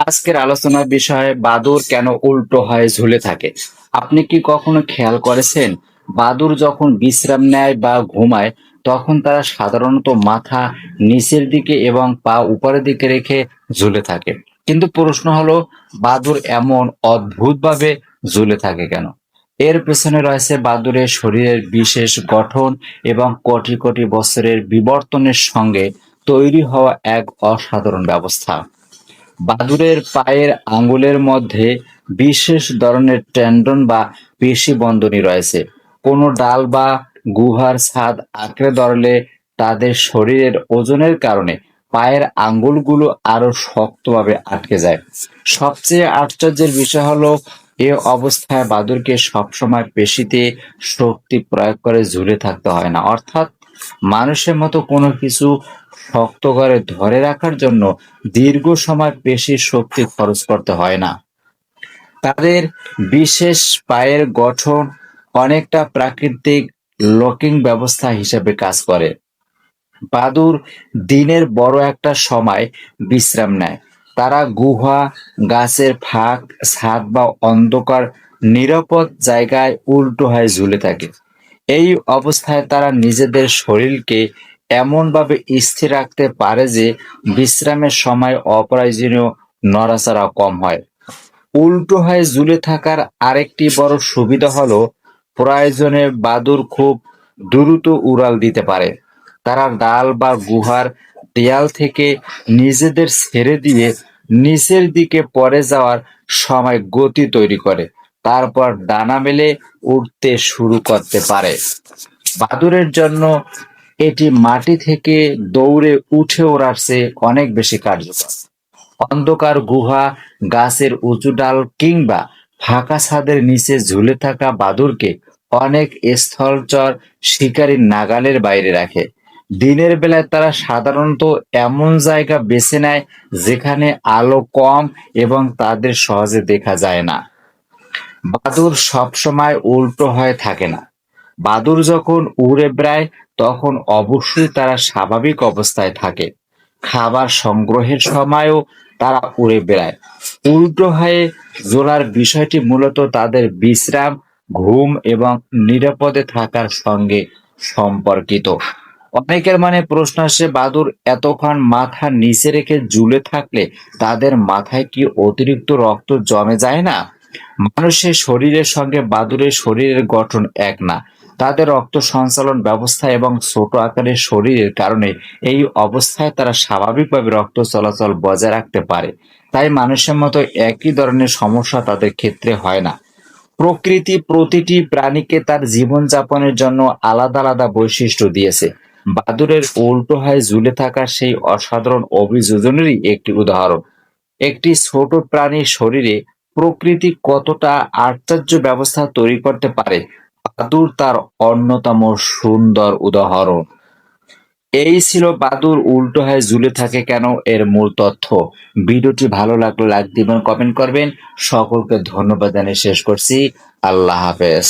আজকের আলোচনার বিষয় বাদুড় কেন উল্টো হয়ে ঝুলে থাকে। আপনি কি কখনো খেয়াল করেছেন বাদুড় যখন বিশ্রাম নেয় বা ঘুমায় তখন তারা সাধারণত মাথা নিচের দিকে এবং পা উপরের দিকে রেখে ঝুলে থাকে। কিন্তু প্রশ্ন হলো বাদুড় এমন অদ্ভুতভাবে ঝুলে থাকে কেন? এর পেছনে রয়েছে বাদুড়ের শরীরের বিশেষ গঠন এবং কোটি কোটি বছরের বিবর্তনের সঙ্গে তৈরি হওয়া এক অসাধারণ ব্যবস্থা। বাদুড়ের পায়ের আঙ্গুলের মধ্যে বিশেষ ধরনের টেন্ডন বা পেশিবন্ধনী রয়েছে। কোনো ডাল বা গুহার ছাদ আঁকড়ে ধরলে তাদের শরীরের ওজনের কারণে পায়ের আঙ্গুলগুলো আরো শক্তভাবে আটকে যায়। সবচেয়ে আশ্চর্যের বিষয় হলো এ অবস্থায় বাদুড়কে সবসময় পেশিতে শক্তি প্রয়োগ করে ঝুলে থাকতে হয় না। অর্থাৎ মানুষের মতো কোনো কিছু শক্ত করে ধরে রাখার জন্য দীর্ঘ সময় পেশির শক্তি খরচ করতে হয় না। তাদের বিশেষ পায়ের গঠন অনেকটা প্রাকৃতিক লকিং ব্যবস্থা হিসেবে কাজ করে। বাদুড় দিনের বড় একটা সময় বিশ্রাম নেয়। তারা গুহা, গাছের ফাঁক, ছাদ বা অন্ধকার নিরাপদ জায়গায় উল্টো হয়ে ঝুলে থাকে। এই অবস্থায় তারা নিজেদের শরীরকে এমনভাবে স্থির রাখতে পারে যে বিশ্রামের সময় অপ্রয়োজনীয় নড়াচড়া কম হয়। উল্টো হয়ে ঝুলে থাকার আরেকটি বড় সুবিধা হলো প্রয়োজনে বাদুড় খুব দ্রুত উড়াল দিতে পারে। তারা ডাল বা গুহার দেয়াল থেকে নিজেদের ছেড়ে দিয়ে নিচের দিকে পড়ে যাওয়ার সময় গতি তৈরি করে, তারপর ডানা মেলে উঠতে শুরু করতে পারে। বাদুড়ের জন্য এটি মাটি থেকে দৌড়ে উঠে ওড়ার চেয়ে অনেক বেশি কার্যকর। অন্ধকার গুহা, গাছের উঁচু ডাল কিংবা ফাঁকা ছাদের নিচে ঝুলে থাকা বাদুড়কে অনেক স্থলচর শিকারী নাগালের বাইরে রাখে। দিনের বেলায় তারা সাধারণত এমন জায়গা বেছে নেয় যেখানে আলো কম এবং তাদের সহজে দেখা যায় না। বাদুড় সবসময় উল্টো হয়ে থাকে না। বাদুড় যখন উড়ে বেড়ায় তখন অবশ্যই তারা স্বাভাবিক অবস্থায় থাকে। খাবার সংগ্রহের সময়ও তারা উড়ে বেড়ায়। উল্টো হয়ে ঝোলার বিষয়টি মূলত তাদের বিশ্রাম, ঘুম এবং নিরাপদে থাকার সঙ্গে সম্পর্কিত। অনেকের প্রশ্ন আসে বাদুড় এতক্ষণ মাথা নিচে রেখে ঝুলে থাকলে তাদের মাথায় কি অতিরিক্ত রক্ত জমে যায় না? মানুষের শরীরের সঙ্গে বাদুড়ের শরীরের গঠন এক না। তাদের রক্ত সঞ্চালন ব্যবস্থা এবং ছোট আকারের শরীরের কারণে এই অবস্থায় তারা স্বাভাবিকভাবে রক্ত চলাচল বজায় রাখতে পারে। তাই মানুষের মতো একই ধরনের সমস্যা তাদের ক্ষেত্রে হয় না। প্রকৃতি প্রতিটি প্রাণীকে তার জীবনযাপনের জন্য আলাদা আলাদা বৈশিষ্ট্য দিয়েছে। বাদুড়ের উল্টো হয়ে ঝুলে থাকা সেই অসাধারণ অভিযোজনেরই একটি উদাহরণ। একটি ছোট প্রাণীর শরীরে প্রকৃতি কতটা আশ্চর্য ব্যবস্থা তৈরি করতে পারে, বাদুড় তার অন্যতম সুন্দর উদাহরণ। এই ছিল বাদুড় উল্টো হয়ে ঝুলে থাকে কেন এর মূল তথ্য। ভিডিওটি ভালো লাগলে লাইক দিবেন, কমেন্ট করবেন। সকলকে ধন্যবাদ জানিয়ে শেষ করছি। আল্লাহ হাফেজ।